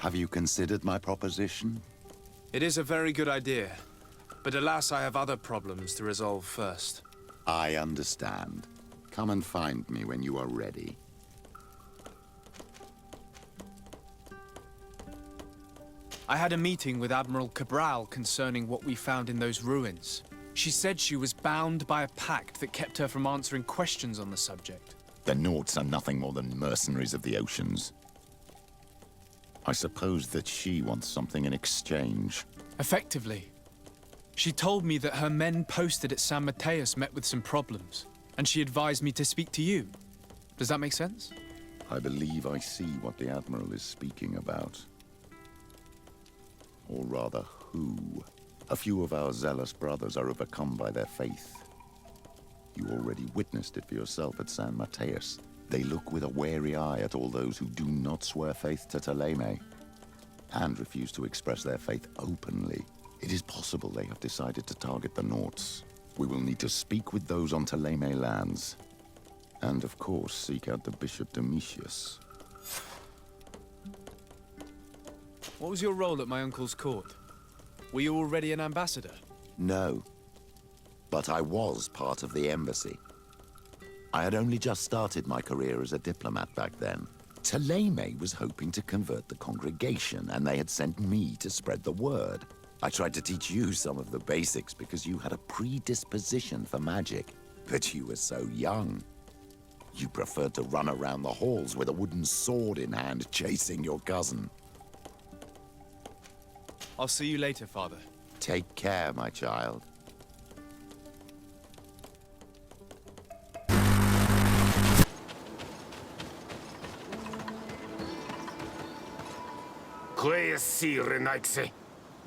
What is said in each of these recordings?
Have you considered my proposition? It is a very good idea, but alas, I have other problems to resolve first. I understand. Come and find me when you are ready. I had a meeting with Admiral Cabral concerning what we found in those ruins. She said she was bound by a pact that kept her from answering questions on the subject. The Nauts are nothing more than mercenaries of the oceans. I suppose that she wants something in exchange. Effectively. She told me that her men posted at San Mateus met with some problems, and she advised me to speak to you. Does that make sense? I believe I see what the Admiral is speaking about. Or rather, who. A few of our zealous brothers are overcome by their faith. You already witnessed it for yourself at San Mateus. They look with a wary eye at all those who do not swear faith to Thélème, and refuse to express their faith openly. It is possible they have decided to target the Nauts. We will need to speak with those on Thélème lands. And of course, seek out the Bishop Domitius. What was your role at my uncle's court? Were you already an ambassador? No. But I was part of the embassy. I had only just started my career as a diplomat back then. Thélème was hoping to convert the congregation, and they had sent me to spread the word. I tried to teach you some of the basics because you had a predisposition for magic. But you were so young. You preferred to run around the halls with a wooden sword in hand, chasing your cousin. I'll see you later, Father. Take care, my child. Quiesci, Renaigse.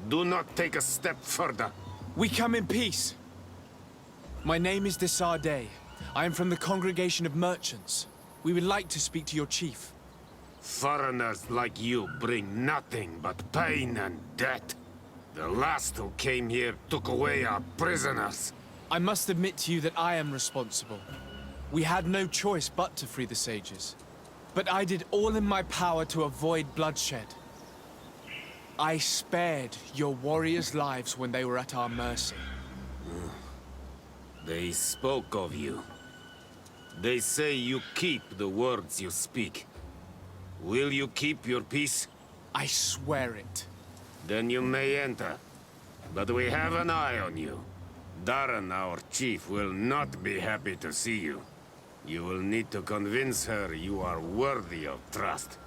Do not take a step further. We come in peace. My name is Desardet. I am from the Congregation of Merchants. We would like to speak to your chief. Foreigners like you bring nothing but pain and death. The last who came here took away our prisoners. I must admit to you that I am responsible. We had no choice but to free the sages. But I did all in my power to avoid bloodshed. I spared your warriors' lives when they were at our mercy. They spoke of you. They say you keep the words you speak. Will you keep your peace? I swear it. Then you may enter. But we have an eye on you. Darren, our chief, will not be happy to see you. You will need to convince her you are worthy of trust.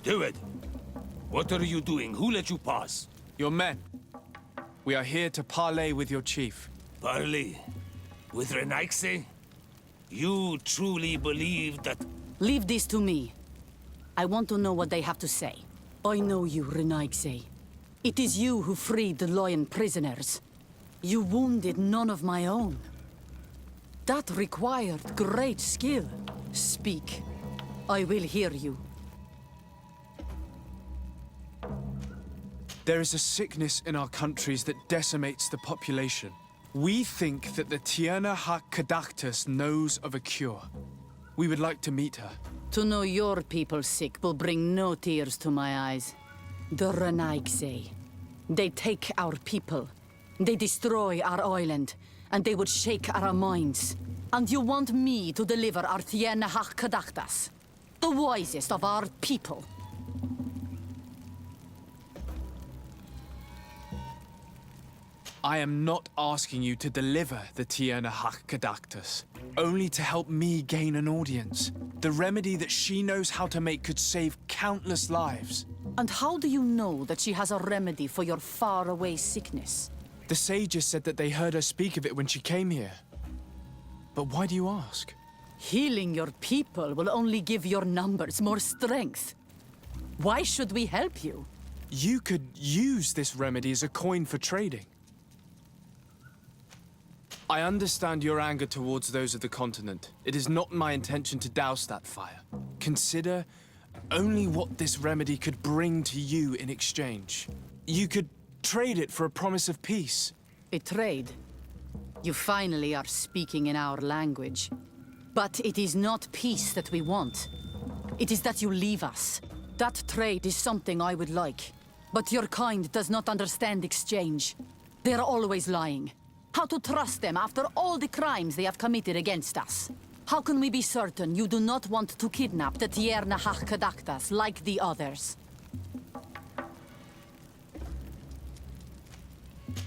Do it! What are you doing? Who let you pass? Your men. We are here to parley with your chief. Parley? With Renaigse? You truly believe that... Leave this to me. I want to know what they have to say. I know you, Renaigse. It is you who freed the Loyan prisoners. You wounded none of my own. That required great skill. Speak. I will hear you. There is a sickness in our countries that decimates the population. We think that the Tierna Hac Cadactus knows of a cure. We would like to meet her. To know your people sick will bring no tears to my eyes. The Renaigse. They take our people. They destroy our island. And they would shake our minds. And you want me to deliver our Tierna Hac Cadactus? The wisest of our people. I am not asking you to deliver the Tierna Hac Cadactus, only to help me gain an audience. The remedy that she knows how to make could save countless lives. And how do you know that she has a remedy for your faraway sickness? The sages said that they heard her speak of it when she came here. But why do you ask? Healing your people will only give your numbers more strength. Why should we help you? You could use this remedy as a coin for trading. I understand your anger towards those of the continent. It is not my intention to douse that fire. Consider only what this remedy could bring to you in exchange. You could trade it for a promise of peace. A trade? You finally are speaking in our language. But it is not peace that we want. It is that you leave us. That trade is something I would like. But your kind does not understand exchange. They are always lying. How to trust them after all the crimes they have committed against us? How can we be certain you do not want to kidnap the Tierna Hachkadaktas like the others?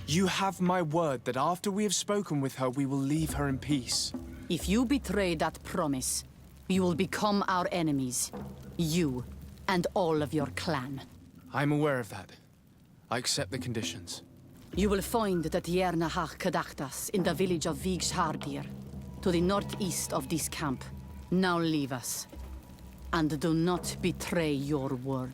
You have my word that after we have spoken with her, we will leave her in peace. If you betray that promise, you will become our enemies. You and all of your clan. I'm aware of that. I accept the conditions. You will find the Tierna Hachkadaktas in the village of Vigshardir, to the northeast of this camp. Now leave us. And do not betray your word.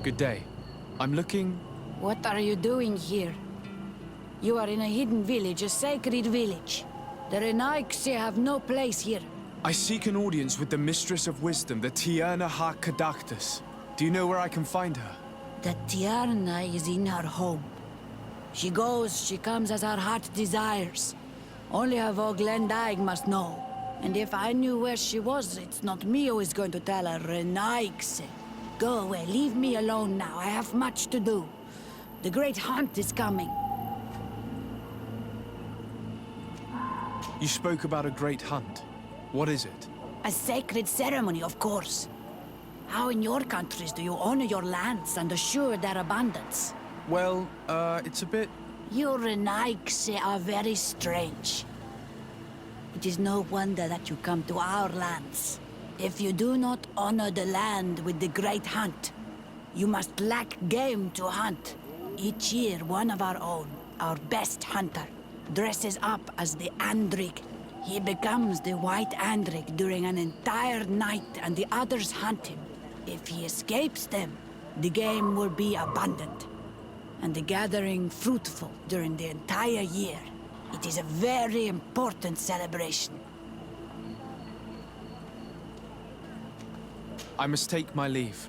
Good day. I'm looking... What are you doing here? You are in a hidden village, a sacred village. The Renaiksi have no place here. I seek an audience with the Mistress of Wisdom, the Tierna Hachkadaktas. Do you know where I can find her? The Tierna is in her home. She goes, she comes as her heart desires. Only her Voglendaig must know. And if I knew where she was, it's not me who is going to tell her, Renaiksi. Go away, leave me alone now. I have much to do. The great hunt is coming. You spoke about a great hunt. What is it? A sacred ceremony, of course. How in your countries do you honor your lands and assure their abundance? Well, it's a bit... You Renaiksi are very strange. It is no wonder that you come to our lands. If you do not honor the land with the great hunt, you must lack game to hunt. Each year, one of our own, our best hunter, dresses up as the Andrig. He becomes the White Andrig during an entire night and the others hunt him. If he escapes them, the game will be abundant, and the gathering fruitful during the entire year. It is a very important celebration. I must take my leave.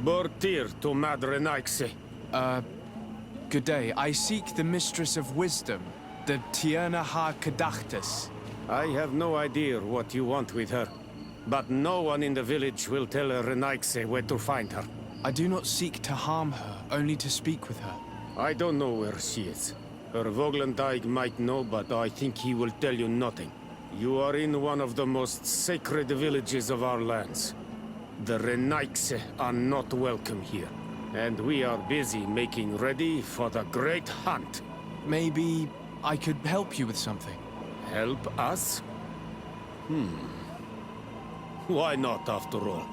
Bortir to Mad Renaiksi. Good day. I seek the Mistress of Wisdom, the Tierna Hachkadaktas. I have no idea what you want with her, but no one in the village will tell Renaiksi where to find her. I do not seek to harm her, only to speak with her. I don't know where she is. Her Voglendaig might know, but I think he will tell you nothing. You are in one of the most sacred villages of our lands. The Renaiksi are not welcome here, and we are busy making ready for the great hunt. Maybe I could help you with something. Help us? Why not, after all?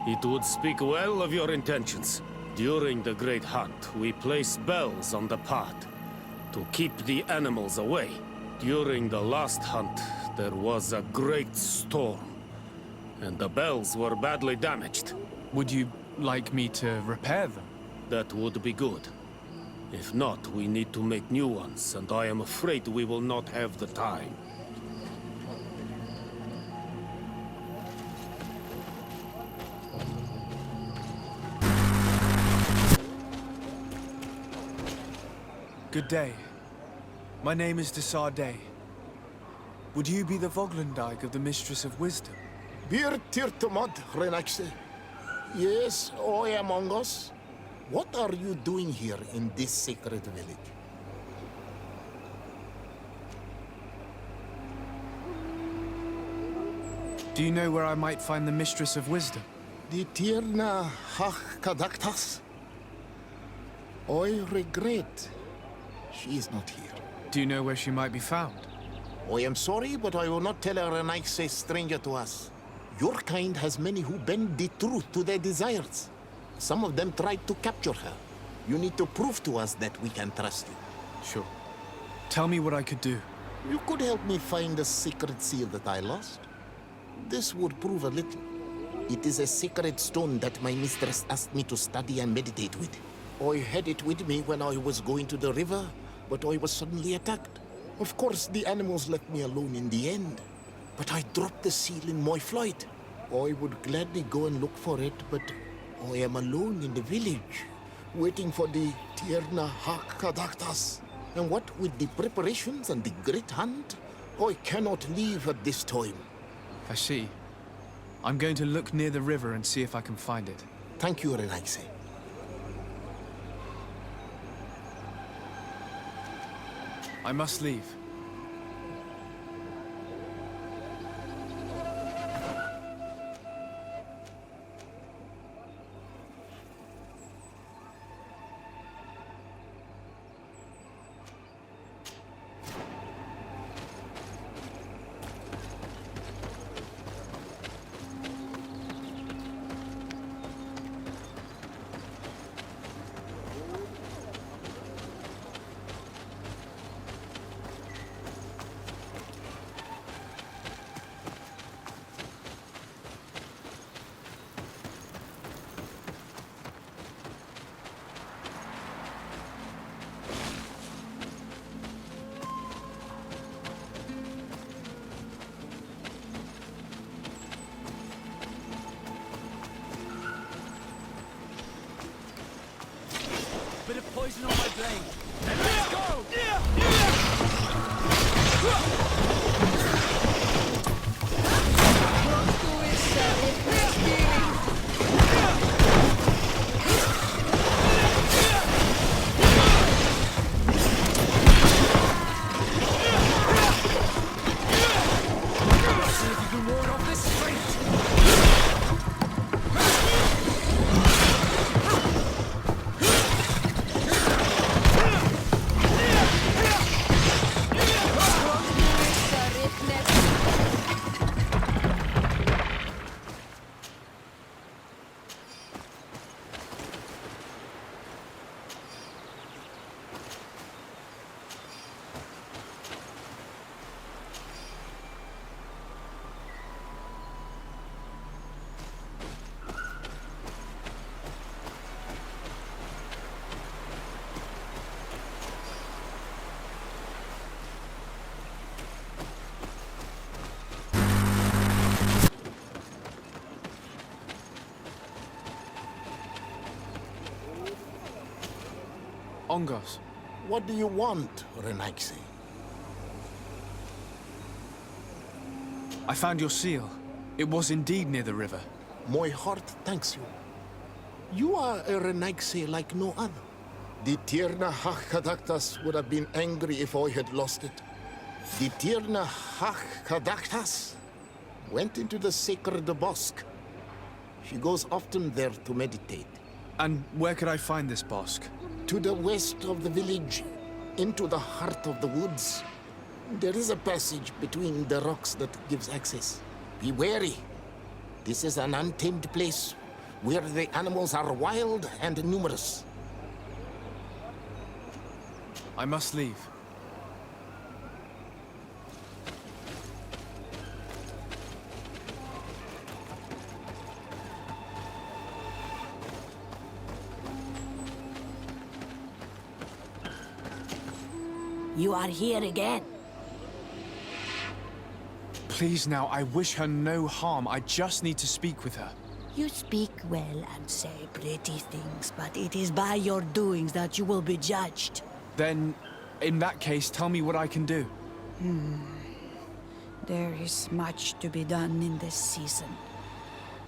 It would speak well of your intentions. During the great hunt, we place bells on the path to keep the animals away. During the last hunt, there was a great storm, and the bells were badly damaged. Would you like me to repair them? That would be good. If not, we need to make new ones, and I am afraid we will not have the time. Good day. My name is Desarde. Would you be the Voglendaig of the Mistress of Wisdom? Bir tirtumad, Renaiksi. Yes, I among us. What are you doing here in this sacred village? Do you know where I might find the Mistress of Wisdom? The Tirna Hach Kadaktas. I regret she is not here. Do you know where she might be found? I am sorry, but I will not tell her an Ike stranger to us. Your kind has many who bend the truth to their desires. Some of them tried to capture her. You need to prove to us that we can trust you. Sure. Tell me what I could do. You could help me find the secret seal that I lost. This would prove a little. It is a sacred stone that my mistress asked me to study and meditate with. I had it with me when I was going to the river, but I was suddenly attacked. Of course, the animals left me alone in the end. But I dropped the seal in my flight. I would gladly go and look for it, but I am alone in the village, waiting for the Tierna Hakadaktas. And what with the preparations and the great hunt, I cannot leave at this time. I see. I'm going to look near the river and see if I can find it. Thank you, Renaise. I must leave. Bit of poison on my blade. And let's go! See if you can ward off this strength. Ongos. What do you want, Renaise? I found your seal. It was indeed near the river. My heart thanks you. You are a Renaise like no other. The Tierna Hakadaktas would have been angry if I had lost it. The Tierna Hakadaktas went into the sacred bosque. She goes often there to meditate. And where could I find this bosque? To the west of the village, into the heart of the woods. There is a passage between the rocks that gives access. Be wary. This is an untamed place where the animals are wild and numerous. I must leave. You are here again. Please now, I wish her no harm. I just need to speak with her. You speak well and say pretty things, but it is by your doings that you will be judged. Then, in that case, tell me what I can do. There is much to be done in this season.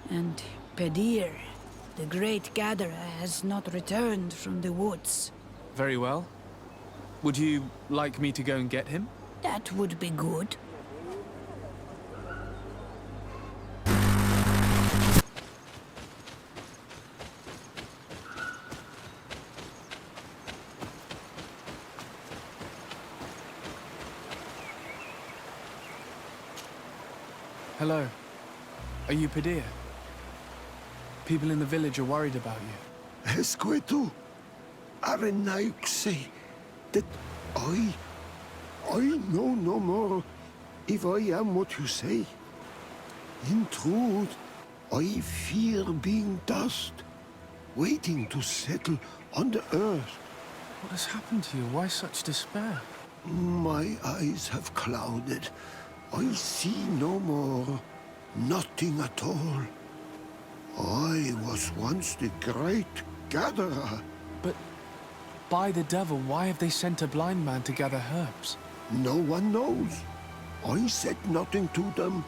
And Pedir, the great gatherer, has not returned from the woods. Very well. Would you like me to go and get him? That would be good. Hello. Are you Padilla? People in the village are worried about you. Esqueto, Arenauk that I know no more if I am what you say. In truth, I fear being dust, waiting to settle on the earth. What has happened to you? Why such despair? My eyes have clouded. I see no more, nothing at all. I was once the great gatherer. But by the devil, why have they sent a blind man to gather herbs? No one knows. I said nothing to them.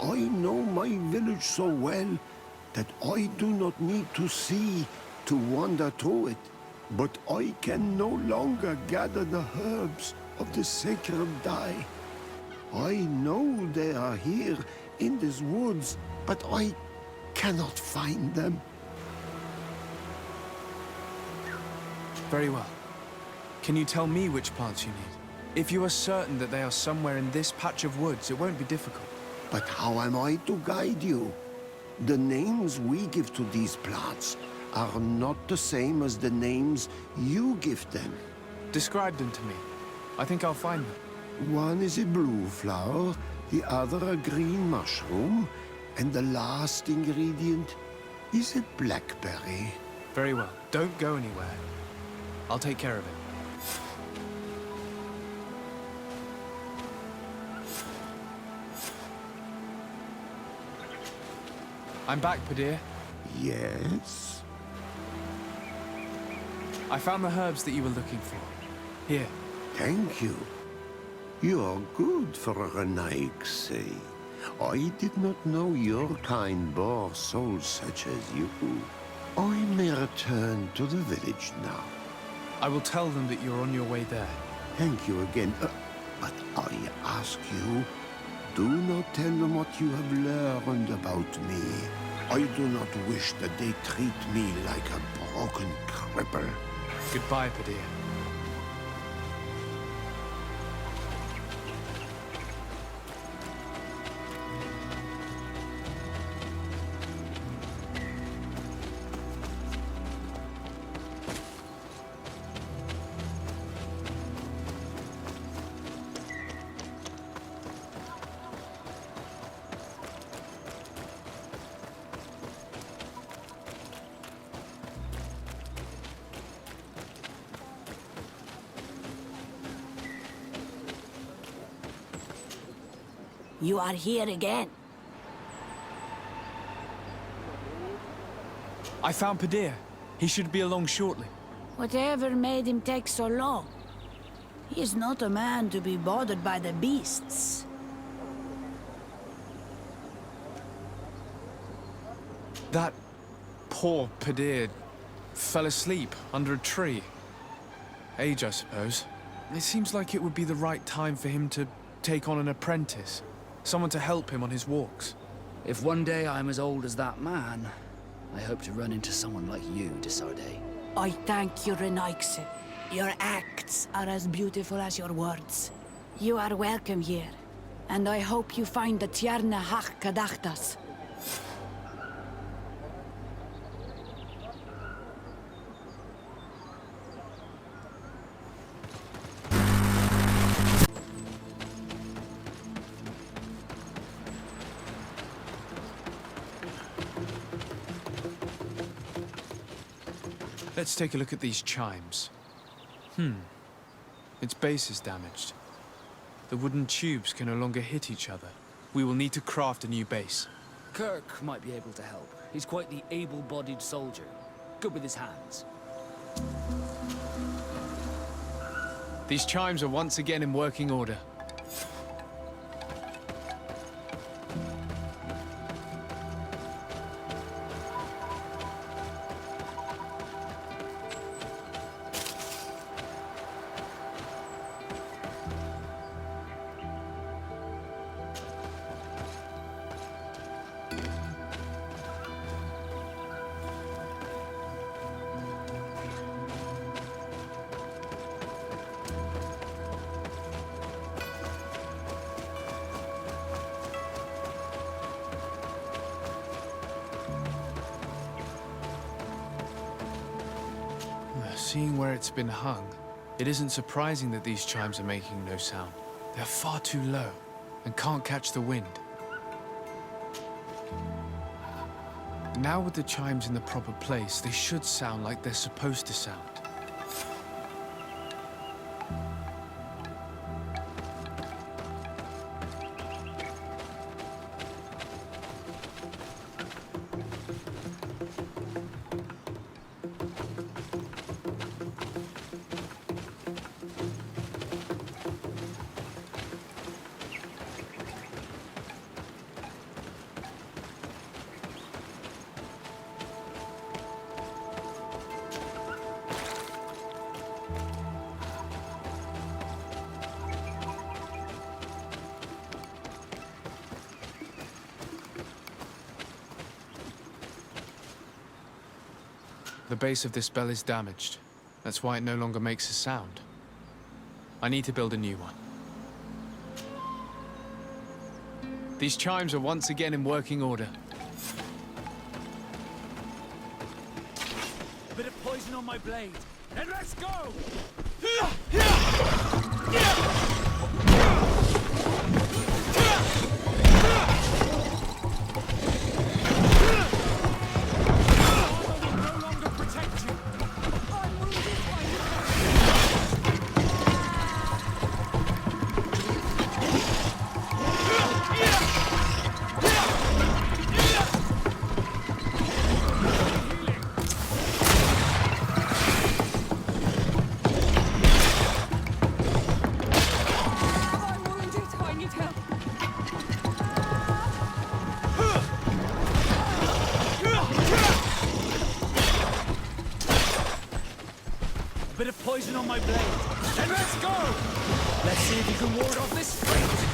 I know my village so well that I do not need to see to wander through it. But I can no longer gather the herbs of the sacred dye. I know they are here in these woods, but I cannot find them. Very well. Can you tell me which plants you need? If you are certain that they are somewhere in this patch of woods, it won't be difficult. But how am I to guide you? The names we give to these plants are not the same as the names you give them. Describe them to me. I think I'll find them. One is a blue flower, the other a green mushroom, and the last ingredient is a blackberry. Very well. Don't go anywhere. I'll take care of it. I'm back, Padilla. Yes? I found the herbs that you were looking for. Here. Thank you. You are good for a Renaigse. I did not know your kind bore souls such as you. I may return to the village now. I will tell them that you're on your way there. Thank you again. But I ask you, do not tell them what you have learned about me. I do not wish that they treat me like a broken cripple. Goodbye, Padilla. You are here again. I found Padilla. He should be along shortly. Whatever made him take so long? He is not a man to be bothered by the beasts. That poor Padilla fell asleep under a tree. Age, I suppose. It seems like it would be the right time for him to take on an apprentice. Someone to help him on his walks. If one day I'm as old as that man, I hope to run into someone like you, Desarde. I thank you, Renaigse. Your acts are as beautiful as your words. You are welcome here, and I hope you find the Tierna Hach Kadachtas. Let's take a look at these chimes. Its base is damaged. The wooden tubes can no longer hit each other. We will need to craft a new base. Kirk might be able to help. He's quite the able-bodied soldier. Good with his hands. These chimes are once again in working order. Seeing where it's been hung, it isn't surprising that these chimes are making no sound. They're far too low and can't catch the wind. Now with the chimes in the proper place, they should sound like they're supposed to sound. The base of this bell is damaged. That's why it no longer makes a sound. I need to build a new one. These chimes are once again in working order. A bit of poison on my blade. And let's go! Bit of poison on my blade. Then let's go! Let's see if you can ward off this fate!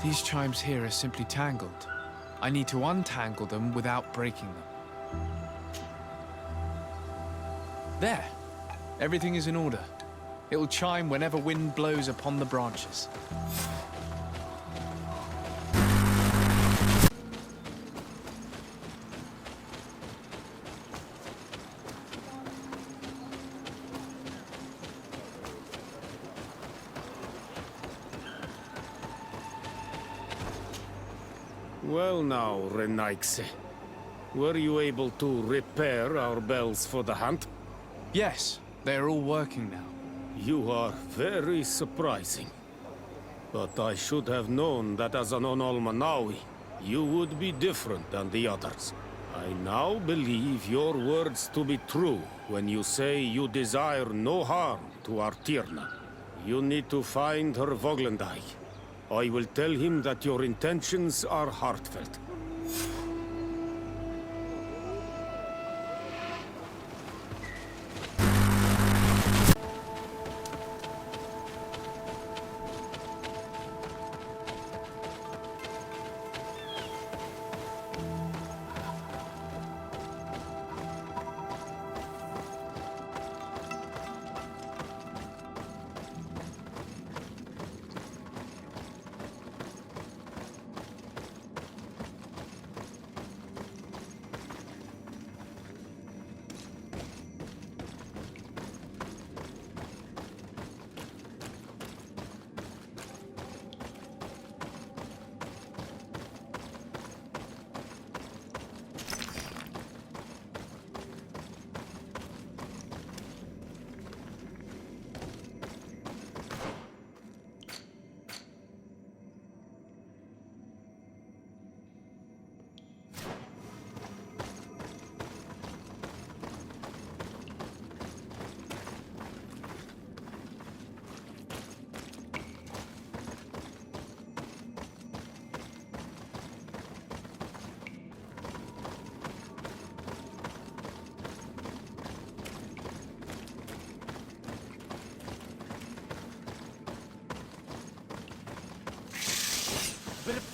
These chimes here are simply tangled. I need to untangle them without breaking them. There. Everything is in order. It will chime whenever wind blows upon the branches. Well now, Renaikse. Were you able to repair our bells for the hunt? Yes, they are all working now. You are very surprising. But I should have known that as an Onolmanawi, you would be different than the others. I now believe your words to be true when you say you desire no harm to Artirna. You need to find her Voglendai. I will tell him that your intentions are heartfelt.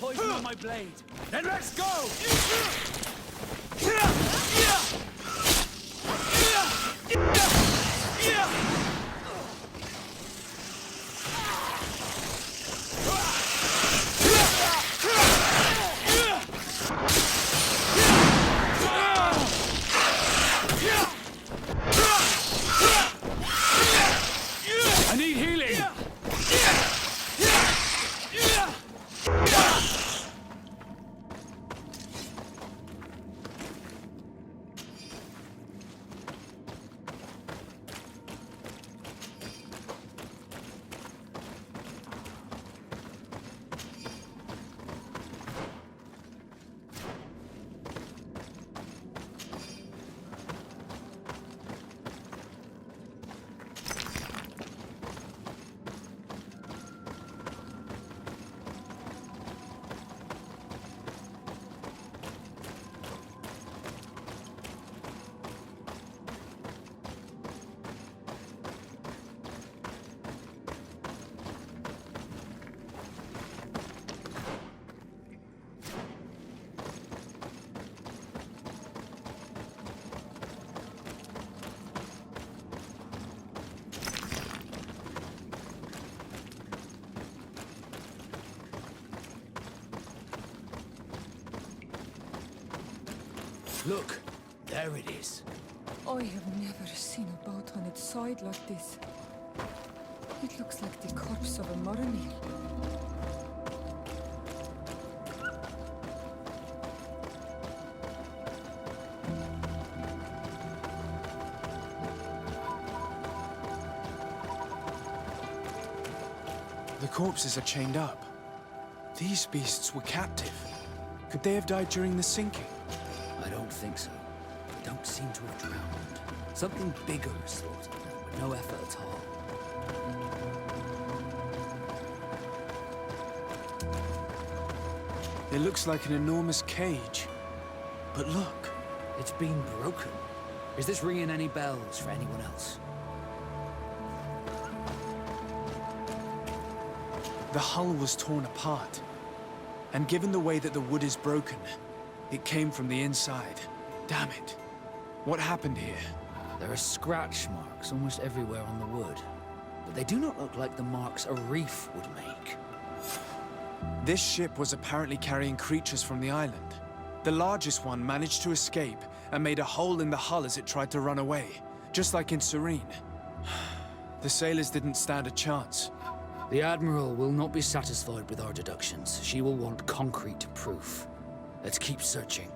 poison on my blade. Then let's go! I need healing! Look, there it is. I have never seen a boat on its side like this. It looks like the corpse of a mariner. The corpses are chained up. These beasts were captive. Could they have died during the sinking? I don't think so. They don't seem to have drowned. Something bigger is slaughtered, with no effort at all. It looks like an enormous cage. But look. It's been broken. Is this ringing any bells for anyone else? The hull was torn apart. And given the way that the wood is broken, it came from the inside. Damn it. What happened here? There are scratch marks almost everywhere on the wood. But they do not look like the marks a reef would make. This ship was apparently carrying creatures from the island. The largest one managed to escape and made a hole in the hull as it tried to run away, just like in Serene. The sailors didn't stand a chance. The Admiral will not be satisfied with our deductions. She will want concrete proof. Let's keep searching.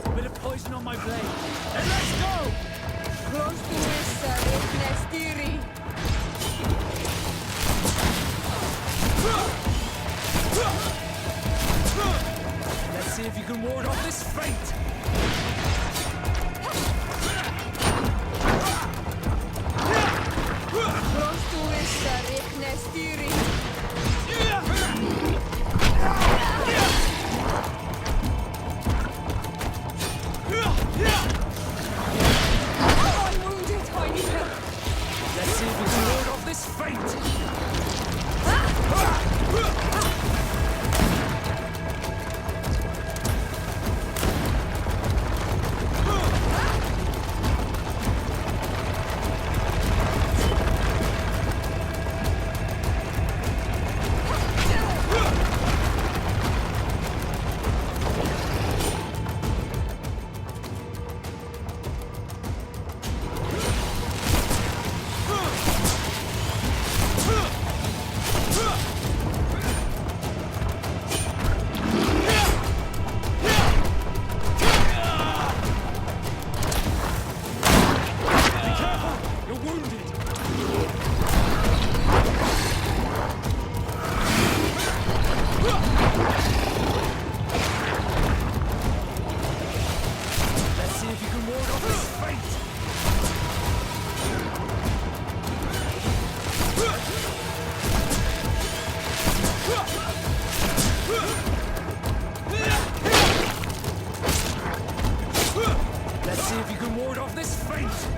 A bit of poison on my blade. Then let's go! Close to Mesa, Nestiri. Let's see if you can ward off this fate! this feint!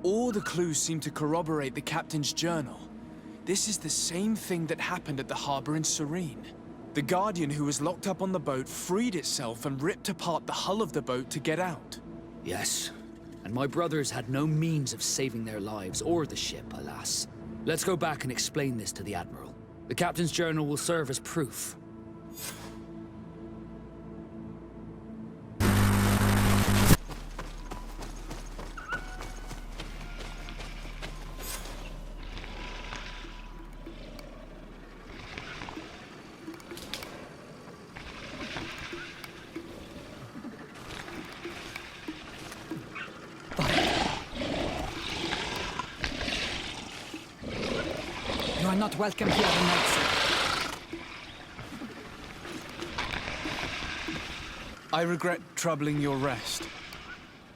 All the clues seem to corroborate the captain's journal. This is the same thing that happened at the harbor in Serene. The Guardian who was locked up on the boat freed itself and ripped apart the hull of the boat to get out. Yes, and my brothers had no means of saving their lives or the ship, alas. Let's go back and explain this to the Admiral. The captain's journal will serve as proof. You are not welcome here tonight, sir. I regret troubling your rest.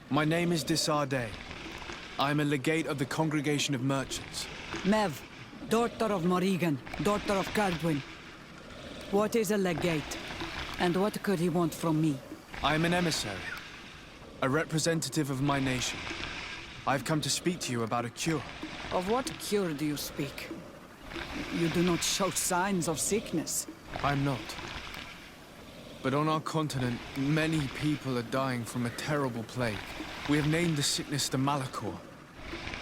My name is Disarday. I am a legate of the Congregation of Merchants. Mev, daughter of Morrigan, daughter of Cardwin. What is a legate? And what could he want from me? I am an emissary, a representative of my nation. I've come to speak to you about a cure. Of what cure do you speak? You do not show signs of sickness. I'm not. But on our continent, many people are dying from a terrible plague. We have named the sickness the Malachor,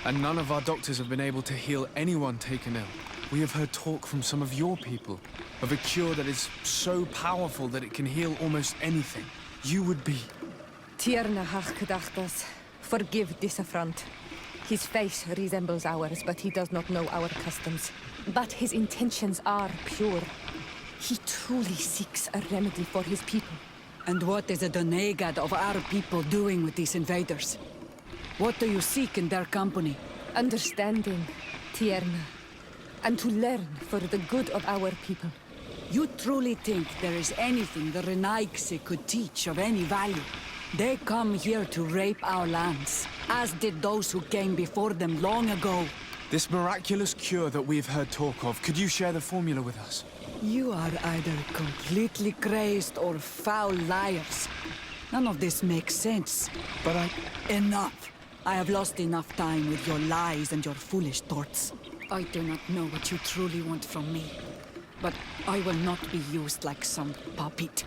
and none of our doctors have been able to heal anyone taken ill. We have heard talk from some of your people of a cure that is so powerful that it can heal almost anything. You would be... Tierna Hachkedachtas, forgive this affront. His face resembles ours, but he does not know our customs. But his intentions are pure. He truly seeks a remedy for his people. And what is the Donegad of our people doing with these invaders? What do you seek in their company? Understanding, Tierna, and to learn for the good of our people. You truly think there is anything the Renaigse could teach of any value? They come here to rape our lands, as did those who came before them long ago. This miraculous cure that we've heard talk of, could you share the formula with us? You are either completely crazed or foul liars. None of this makes sense. But Enough! I have lost enough time with your lies and your foolish thoughts. I do not know what you truly want from me, but I will not be used like some puppet.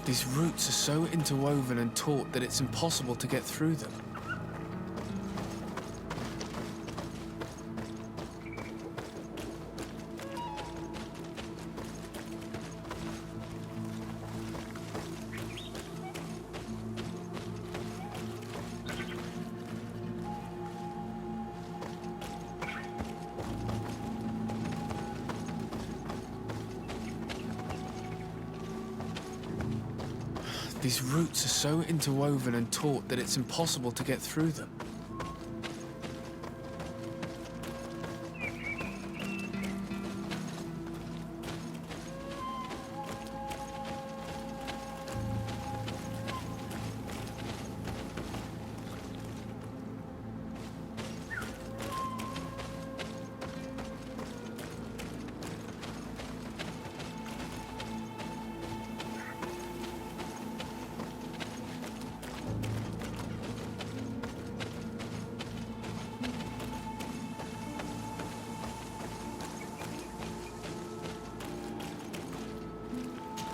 These roots are so interwoven and taut that it's impossible to get through them. These roots are so interwoven and taut that it's impossible to get through them.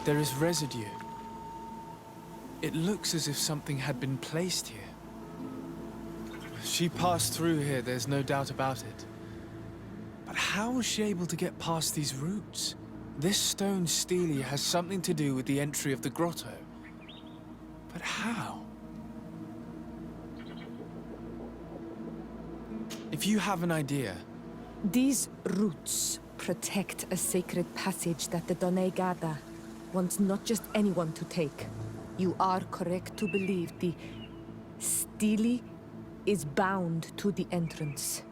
There is residue. It looks as if something had been placed here. She passed through here, there's no doubt about it. But how was she able to get past these roots? This stone stele has something to do with the entry of the grotto. But how? If you have an idea... These roots protect a sacred passage that the Donegada wants not just anyone to take. You are correct to believe the stele is bound to the entrance.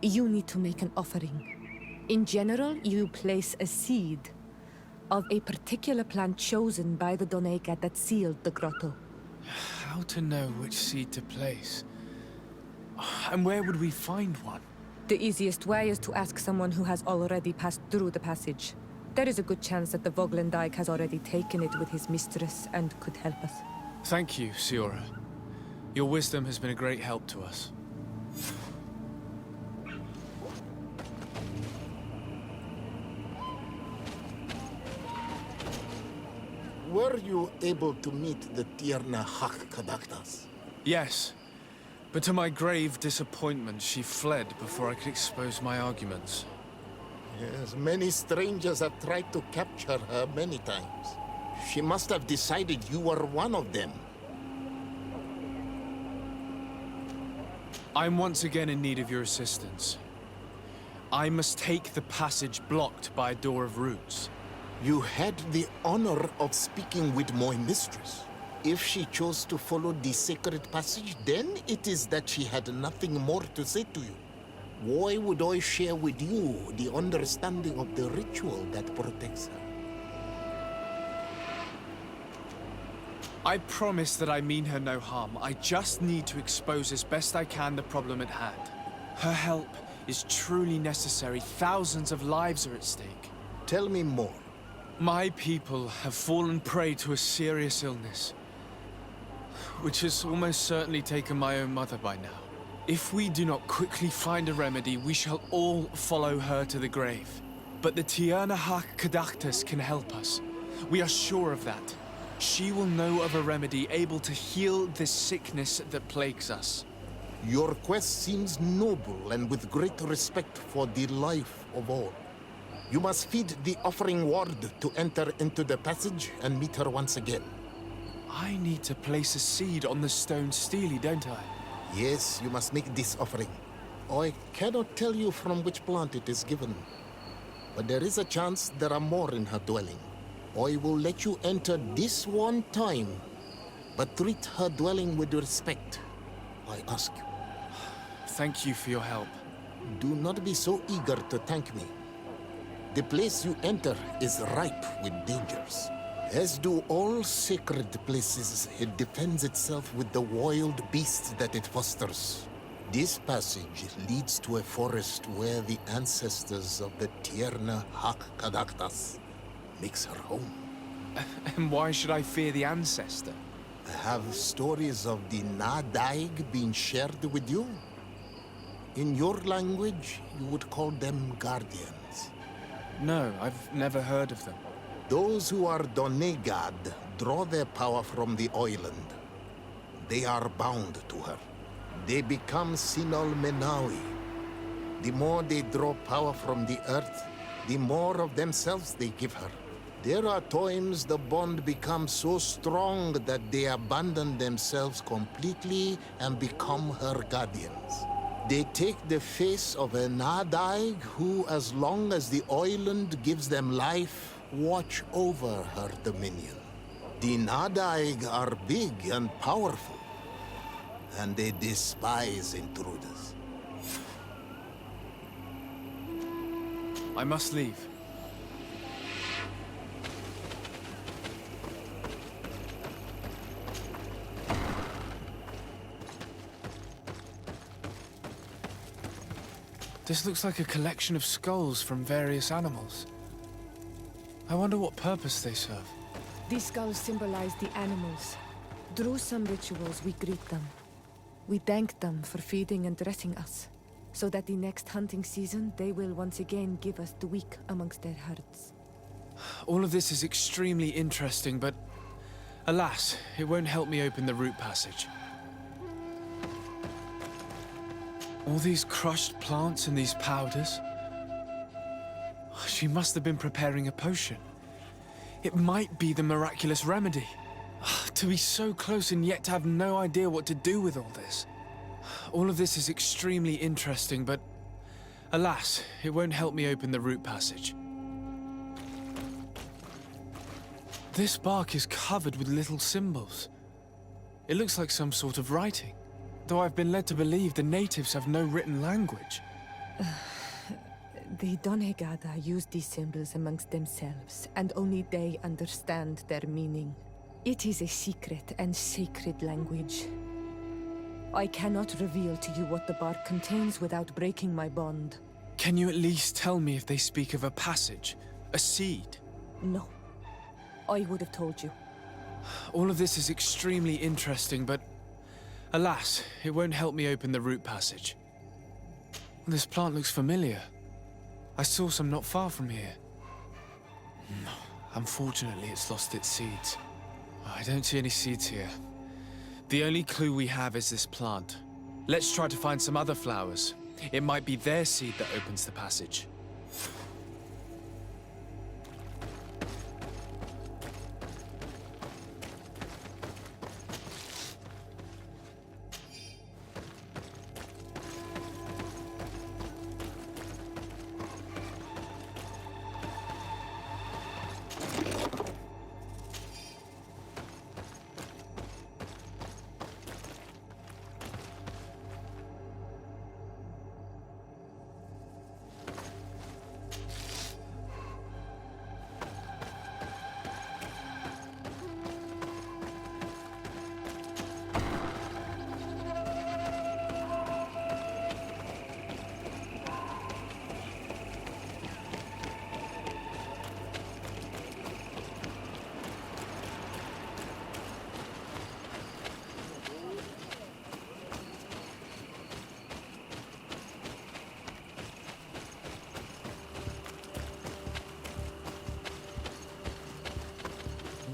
You need to make an offering. In general, you place a seed of a particular plant chosen by the Donega that sealed the grotto. How to know which seed to place? And where would we find one? The easiest way is to ask someone who has already passed through the passage. There is a good chance that the Voglendike has already taken it with his mistress and could help us. Thank you, Siora. Your wisdom has been a great help to us. Were you able to meet the Tierna Hak-Kadaktas? Yes, but to my grave disappointment, she fled before I could expose my arguments. Yes, many strangers have tried to capture her many times. She must have decided you were one of them. I'm once again in need of your assistance. I must take the passage blocked by a door of roots. You had the honor of speaking with my mistress. If she chose to follow the sacred passage, then it is that she had nothing more to say to you. Why would I share with you the understanding of the ritual that protects her? I promise that I mean her no harm. I just need to expose as best I can the problem at hand. Her help is truly necessary. Thousands of lives are at stake. Tell me more. My people have fallen prey to a serious illness, which has almost certainly taken my own mother by now. If we do not quickly find a remedy, we shall all follow her to the grave. But the Tierna Kadachtas can help us. We are sure of that. She will know of a remedy able to heal this sickness that plagues us. Your quest seems noble and with great respect for the life of all. You must feed the offering ward to enter into the passage and meet her once again. I need to place a seed on the stone stele, don't I? Yes, you must make this offering. I cannot tell you from which plant it is given, but there is a chance there are more in her dwelling. I will let you enter this one time, but treat her dwelling with respect, I ask you. Thank you for your help. Do not be so eager to thank me. The place you enter is ripe with dangers. As do all sacred places, it defends itself with the wild beasts that it fosters. This passage leads to a forest where the ancestors of the Tierna Kadachtas makes her home. And why should I fear the ancestor? Have stories of the Nadaig been shared with you? In your language, you would call them guardians. No, I've never heard of them. Those who are Donegad draw their power from the island. They are bound to her. They become Sinol Menawi. The more they draw power from the earth, the more of themselves they give her. There are times the bond becomes so strong that they abandon themselves completely and become her guardians. They take the face of a Nadaig who, as long as the island gives them life, watch over her dominion. The Nadaig are big and powerful, and they despise intruders. I must leave. This looks like a collection of skulls from various animals. I wonder what purpose they serve. These skulls symbolize the animals. Through some rituals, we greet them. We thank them for feeding and dressing us, so that the next hunting season, they will once again give us the weak amongst their herds. All of this is extremely interesting, but alas, it won't help me open the root passage. All these crushed plants and these powders. She must have been preparing a potion. It might be the miraculous remedy. To be so close and yet to have no idea what to do with all this. All of this is extremely interesting, but alas, it won't help me open the root passage. This bark is covered with little symbols. It looks like some sort of writing, though I've been led to believe the natives have no written language. The Donegada use these symbols amongst themselves, and only they understand their meaning. It is a secret and sacred language. I cannot reveal to you what the bark contains without breaking my bond. Can you at least tell me if they speak of a passage, a seed? No. I would have told you. All of this is extremely interesting, but alas, it won't help me open the root passage. This plant looks familiar. I saw some not far from here. Unfortunately, it's lost its seeds. I don't see any seeds here. The only clue we have is this plant. Let's try to find some other flowers. It might be their seed that opens the passage.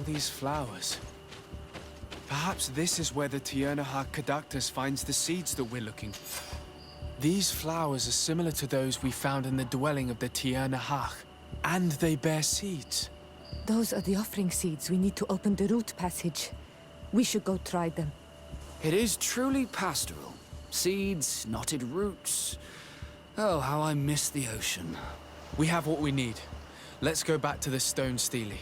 these flowers. Perhaps this is where the Tiernahar Caductus finds the seeds that we're looking for. These flowers are similar to those we found in the dwelling of the Tiernahar, and they bear seeds. Those are the offering seeds. We need to open the root passage. We should go try them. It is truly pastoral. Seeds, knotted roots. Oh, how I miss the ocean. We have what we need. Let's go back to the stone stele.